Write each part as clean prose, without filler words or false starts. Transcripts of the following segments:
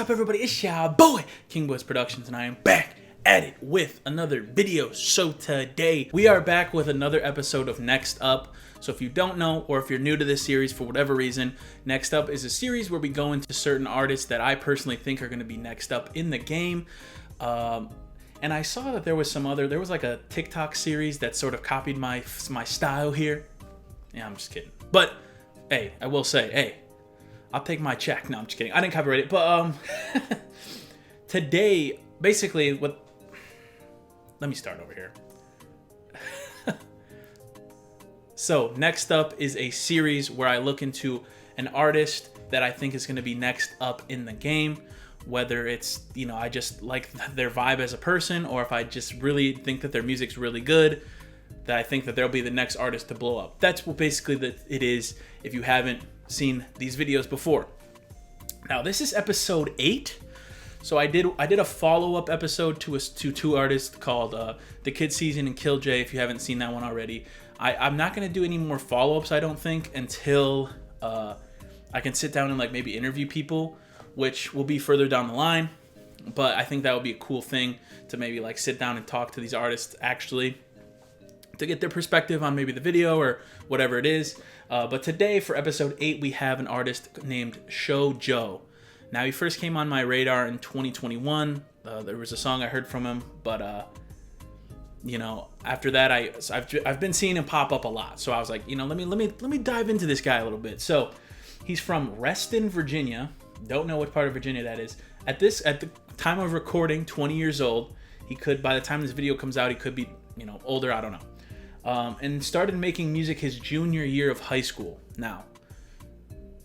up, everybody? It's your boy, King Boys Productions, and I am back at it with another video. So today, we are back with another episode of Next Up. So if you don't know, or if you're new to this series for whatever reason, Next Up is a series where we go into certain artists that I personally think are going to be next up in the game. And I saw that there was like a TikTok series that sort of copied my style here. Yeah, I'm just kidding. But, hey, I will say, hey, I'll take my check. No, I'm just kidding. I didn't copyright it. But today, basically, let me start over here. So, Next Up is a series where I look into an artist that I think is going to be next up in the game. Whether it's, I just like their vibe as a person, or if I just really think that their music's really good, that I think that they'll be the next artist to blow up. That's what basically it is if you haven't seen these videos before. Now, this is episode 8. So I did a follow-up episode to two artists called The Kid Season and Kill J, if you haven't seen that one already. I'm not going to do any more follow-ups, I don't think, until I can sit down and maybe interview people, which will be further down the line. But I think that would be a cool thing to maybe sit down and talk to these artists actually, to get their perspective on maybe the video or whatever it is. But today, for episode 8, we have an artist named Showjoe. Now, he first came on my radar in 2021. There was a song I heard from him, but after that, I've been seeing him pop up a lot. So I was like, let me dive into this guy a little bit. So he's from Reston, Virginia. Don't know what part of Virginia that is. At the time of recording, 20 years old. He could, by the time this video comes out, he could be older. I don't know. And started making music his junior year of high school. Now,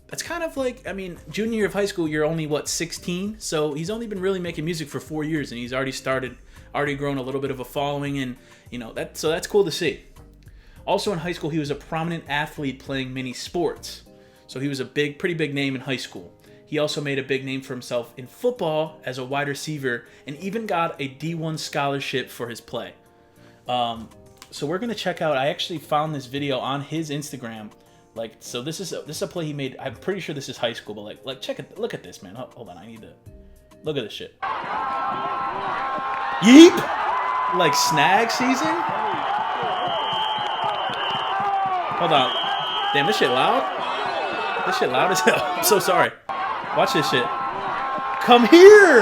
that's kind of junior year of high school, you're only, 16? So he's only been really making music for 4 years, and he's already grown a little bit of a following, and, so that's cool to see. Also in high school, he was a prominent athlete playing many sports. So he was a pretty big name in high school. He also made a big name for himself in football as a wide receiver, and even got a D1 scholarship for his play. So we're gonna check out. I actually found this video on his Instagram. So this is a play he made. I'm pretty sure this is high school, but check it. Look at this, man. Hold on, I need to look at this shit. Yeep! Snag season? Hold on. Damn, this shit loud. This shit loud as hell. I'm so sorry. Watch this shit. Come here!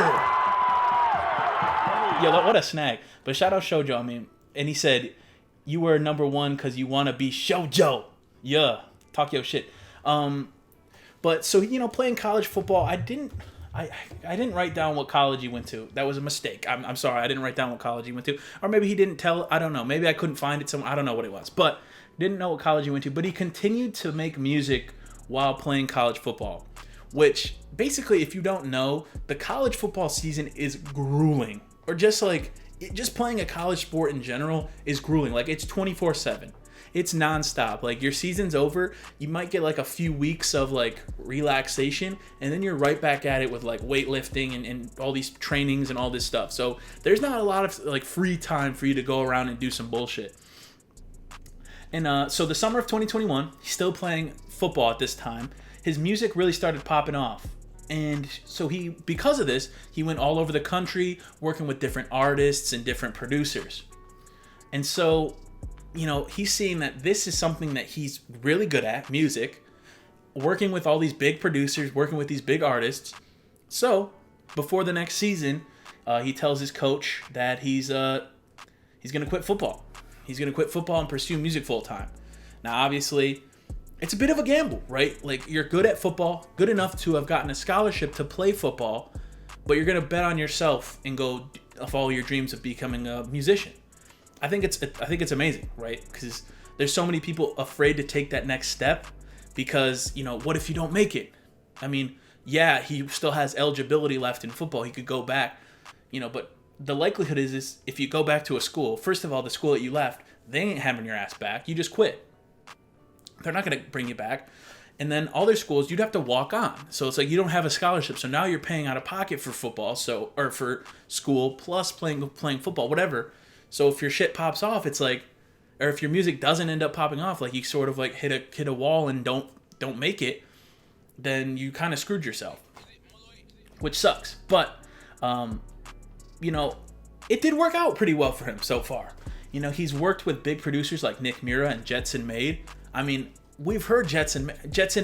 Yo, what a snag. But shout out Showjoe, and he said, "You were number one because you want to be Showjoe." Yeah, talk your shit. But so, playing college football, I didn't write down what college he went to. That was a mistake. I'm sorry, I didn't write down what college he went to. Or maybe he didn't tell, I don't know. Maybe I couldn't find it somewhere. I don't know what it was. But didn't know what college he went to. But he continued to make music while playing college football. Which, basically, if you don't know, the college football season is grueling. Or just playing a college sport in general is grueling. It's 24/7. It's nonstop. Your season's over, you might get a few weeks of relaxation, and then you're right back at it with weightlifting and all these trainings and all this stuff. So there's not a lot of free time for you to go around and do some bullshit. And so the summer of 2021, he's still playing football at this time. His music really started popping off. And so because of this, he went all over the country working with different artists and different producers. And so, he's seeing that this is something that he's really good at, music, working with all these big producers, working with these big artists. So before the next season, he tells his coach that he's going to quit football. He's going to quit football and pursue music full time. Now, obviously, it's a bit of a gamble, right? You're good at football, good enough to have gotten a scholarship to play football, but you're going to bet on yourself and go follow your dreams of becoming a musician. I think it's amazing, right? Because there's so many people afraid to take that next step because, what if you don't make it? Yeah, he still has eligibility left in football. He could go back, but the likelihood is if you go back to a school, first of all, the school that you left, they ain't having your ass back. You just quit. They're not going to bring you back. And then other schools, you'd have to walk on. So it's you don't have a scholarship. So now you're paying out of pocket for football, or for school, plus playing football, whatever. So if your shit pops off, it's or if your music doesn't end up popping off, you sort of hit a wall and don't make it, then you kind of screwed yourself. which sucks. But, you know, it did work out pretty well for him so far. You know, he's worked with big producers like Nick Mira and Jetson Made. I mean, we've heard Jetson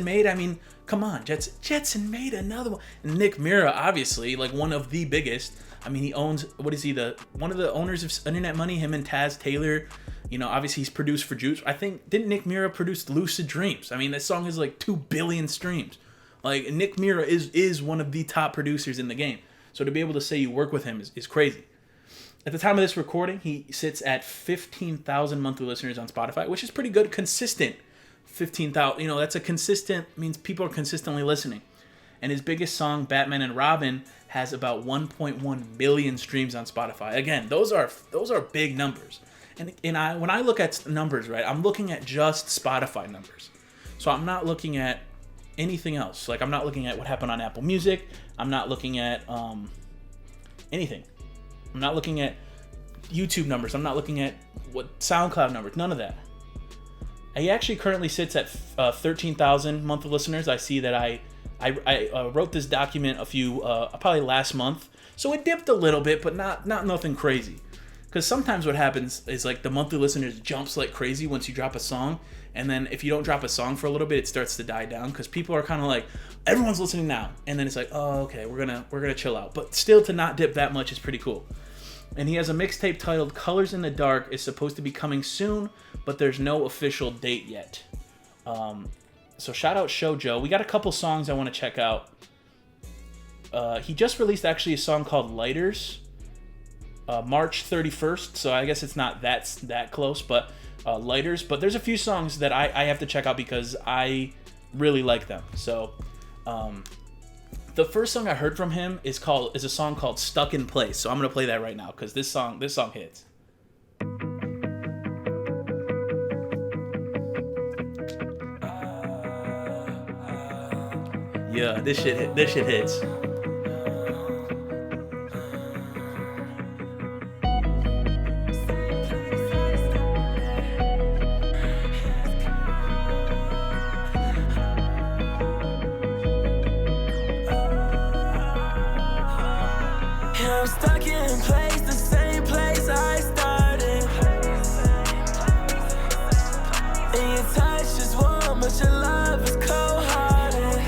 Made. I mean, come on, Jetson Made, another one. And Nick Mira, obviously, like one of the biggest. I mean, he owns, what is he, one of the owners of Internet Money, him and Taz Taylor. You know, obviously he's produced for Juice. I think, didn't Nick Mira produce Lucid Dreams? I mean, that song has like 2 billion streams. Like, Nick Mira is one of the top producers in the game. So to be able to say you work with him is crazy. At the time of this recording, he sits at 15,000 monthly listeners on Spotify, which is pretty good, consistent. 15,000, you know, that's a consistent, means people are consistently listening. And his biggest song, Batman and Robin, has about 1.1 million streams on Spotify. Again, those are big numbers. And when I look at numbers, right, I'm looking at just Spotify numbers. So I'm not looking at anything else. Like, I'm not looking at what happened on Apple Music. I'm not looking at anything. I'm not looking at YouTube numbers. I'm not looking at what SoundCloud numbers. None of that. He actually currently sits at 13,000 monthly listeners. I see that I wrote this document probably last month. So it dipped a little bit, but not nothing crazy. Because sometimes what happens is like the monthly listeners jumps like crazy once you drop a song. And then if you don't drop a song for a little bit, it starts to die down. Because people are kind of like, everyone's listening now. And then it's like, oh, okay, we're gonna chill out. But still, to not dip that much is pretty cool. And he has a mixtape titled Colors in the Dark. Is supposed to be coming soon, but there's no official date yet. So shout out Showjoe. We got a couple songs I want to check out. He just released actually a song called Lighters, March 31st. So I guess it's not that close, but Lighters. But there's a few songs that I have to check out because I really like them. So the first song I heard from him is a song called Stuck in Place. So I'm gonna play that right now because this song hits. Yeah, this shit hits. I'm stuck in place, the same place I started. And your touch is warm, but your love is cold-hearted.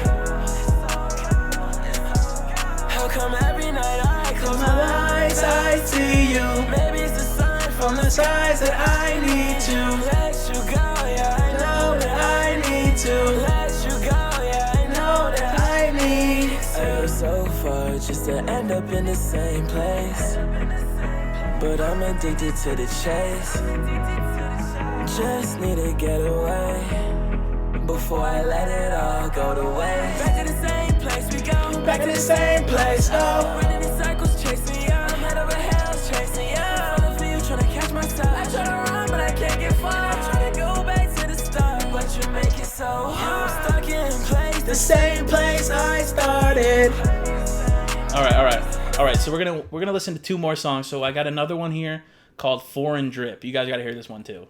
How come every night I close my eyes, I see you? Maybe it's the sign from the skies that I need to let you go, yeah, I know that I need to let you go, yeah, I know that I need to. I go so far just to end up in the same place, but I'm addicted to the chase. Just need to get away before I let it all go to waste. Back to the same place we go, back to the same place, oh. Running in circles chasing you, I'm head over heels chasing you. Falling for you, trying to catch myself. I try to run, but I can't get far. I try to go back to the start, but you make it so hard. I'm stuck in place, the same place I started. All right. So we're gonna listen to 2 more songs. So I got another one here called Foreign Drip. You guys gotta hear this one too.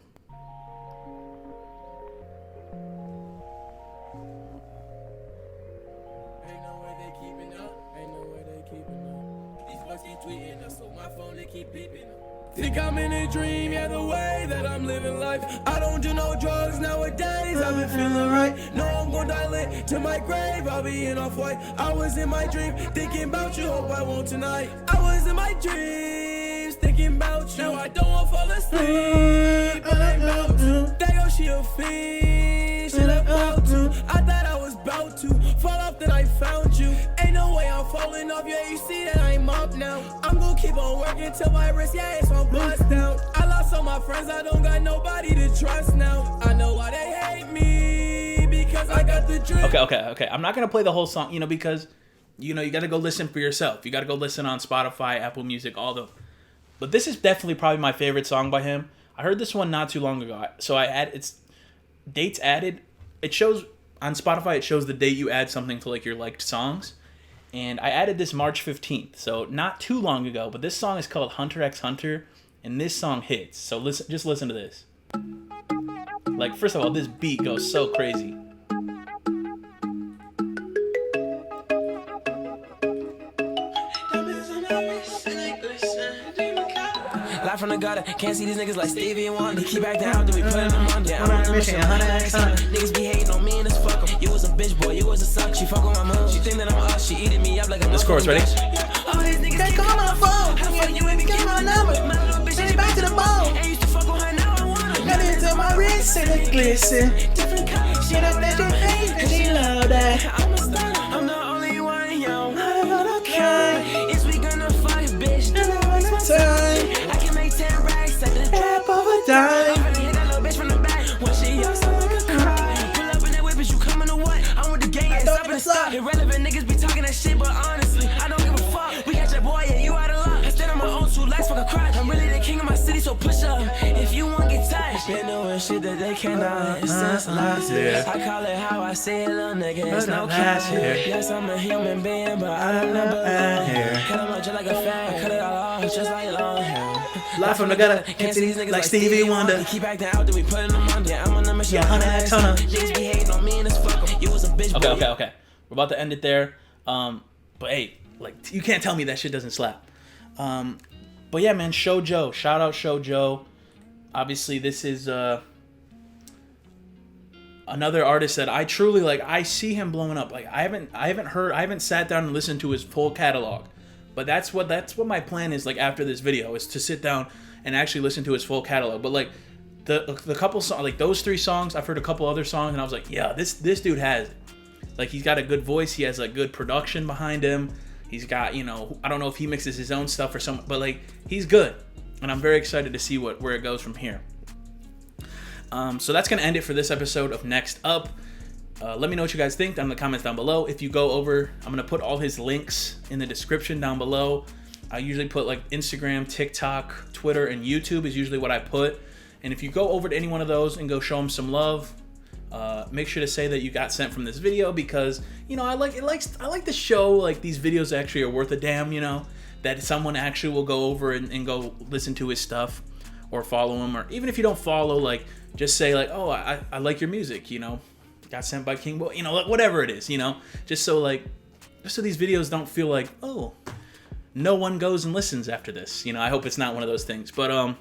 Ain't no way they keeping up. Ain't no way they keeping up. These boys keep tweeting us, so my phone they keep beeping up. Think I'm in a dream, yeah, the way that I'm living life. I don't do no drugs nowadays, I've been feeling right. No, I'm gon' die lit to my grave, I'll be in off-white. I was in my dream, thinking about you, hope I won't tonight. I was in my dreams, thinking about you. Now I don't wanna fall asleep, but I'm about to. There go she a fiend, shit about to. I thought I was about to fall off, then I found you. Ain't no way I'm falling off, yeah, you see that I'm up now. I'm gon' keep on working till my wrist, yeah, it's on bust down. I lost all my friends, I don't got nobody to trust now. I know why they hate me, because I got the drip. Okay. I'm not gonna play the whole song, because you gotta go listen for yourself. You gotta go listen on Spotify, Apple Music, all the. But this is definitely probably my favorite song by him. I heard this one not too long ago, so it's dates added. It shows on Spotify. It shows the date you add something to like your liked songs, and I added this March 15th, so not too long ago. But this song is called Hunter x Hunter, and this song hits. So just listen to this. Like, first of all, this beat goes so crazy. Live from the gutter, can't see these niggas like Stevie Wonder. Keep acting out, then we put them under. I'm on a mission, 100x. Niggas be hating on me and it's fuck 'em. You was a bitch boy, you was a suck. She fuck with my mom. She think that I'm us, she eating me up like a. This chorus, ready? All these niggas can't call my phone. How the fuck you ain't get my number? My little bitch ain't back to the bone. Ain't used to fuck with her, now I want her. Got into my wrist and it glisten. Different color, she knows that she hate and she love that. I'm a star, I'm the only one, yo. I'm gonna cry. Is we gonna fight, bitch? Then I waste my time. I can make 10 racks at the tap of a dime. I'm gonna hit that little bitch from the back. When she yells, I make her cry. Pull up in that whip, is you coming or what? I'm with the gang, it's up in the stop. Irrelevant niggas be talking that shit, but honestly, I don't give a fuck. We got your boy, yeah, you out of luck. I stand on my own 2 legs, fuck a crack. I'm really the king of my city, so push up. If you want get touched, been doing shit that they cannot. It's since last year. I call it how I say it, little nigga. It's no cap here. Yes, I'm a human being, but I don't never here. Cut them up just like a fan. Cut it all off, just like long hair. Live from the gutter, can't see these niggas like Stevie Wonder. Keep acting out, then we put them under. I'm on a mission, 100x. Niggas be hating on me and it's fuck 'em. You was a bitch. Okay. We're about to end it there. But hey, like you can't tell me that shit doesn't slap. But yeah, man, Showjoe. Shout out Showjoe. Obviously, this is another artist that I truly like. I see him blowing up. Like I haven't sat down and listened to his full catalog. But that's what my plan is. Like after this video, is to sit down and actually listen to his full catalog. But like the couple songs, like those 3 songs, I've heard a couple other songs, and I was like, yeah, this dude has, like, he's got a good voice. He has a good production behind him. He's got, you know, I don't know if he mixes his own stuff or something, but like he's good, and I'm very excited to see where it goes from here. So that's gonna end it for this episode of Next Up. Let me know what you guys think down in the comments down below. If you go over, I'm gonna put all his links in the description down below. I usually put like Instagram, TikTok, Twitter, and YouTube is usually what I put. And if you go over to any one of those and go show him some love, make sure to say that you got sent from this video, because you know I like to show like these videos actually are worth a damn. You know, that someone actually will go over and go listen to his stuff or follow him, or even if you don't follow, like just say like, oh, I like your music. You know, got sent by King Boy. You know, whatever it is. You know, just so these videos don't feel like, oh, no one goes and listens after this. You know, I hope it's not one of those things. But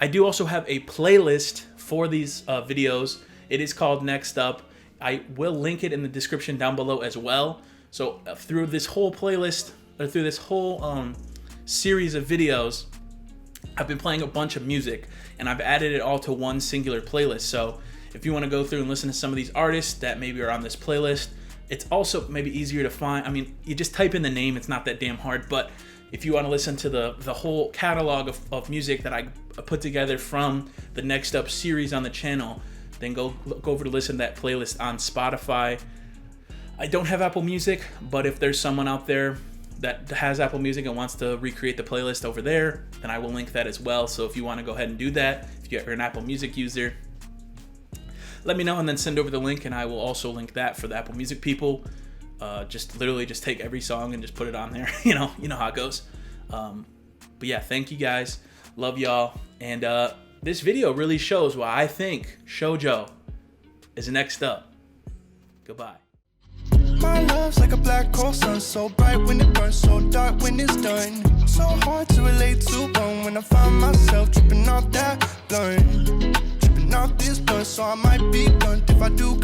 I do also have a playlist for these videos. It is called Next Up. I will link it in the description down below as well. So through this whole playlist, or through this whole series of videos, I've been playing a bunch of music, and I've added it all to one singular playlist. So if you want to go through and listen to some of these artists that maybe are on this playlist, it's also maybe easier to find. I mean, you just type in the name, it's not that damn hard, but if you want to listen to the whole catalog of music that I put together from the Next Up series on the channel, then go over to listen to that playlist on Spotify. I don't have Apple Music, but if there's someone out there that has Apple Music and wants to recreate the playlist over there, then I will link that as well. So if you want to go ahead and do that, if you're an Apple Music user, let me know and then send over the link, and I will also link that for the Apple Music people. Just literally just take every song and just put it on there. you know how it goes. But yeah, thank you guys. Love y'all. And this video really shows why I think Showjoe is Next Up. Goodbye. My love's like a black hole sun, so bright when it burns, so dark when it's done. So hard to relate to one when I find myself tripping off that blunt. Tripping off this blunt, so I might be blunt if I do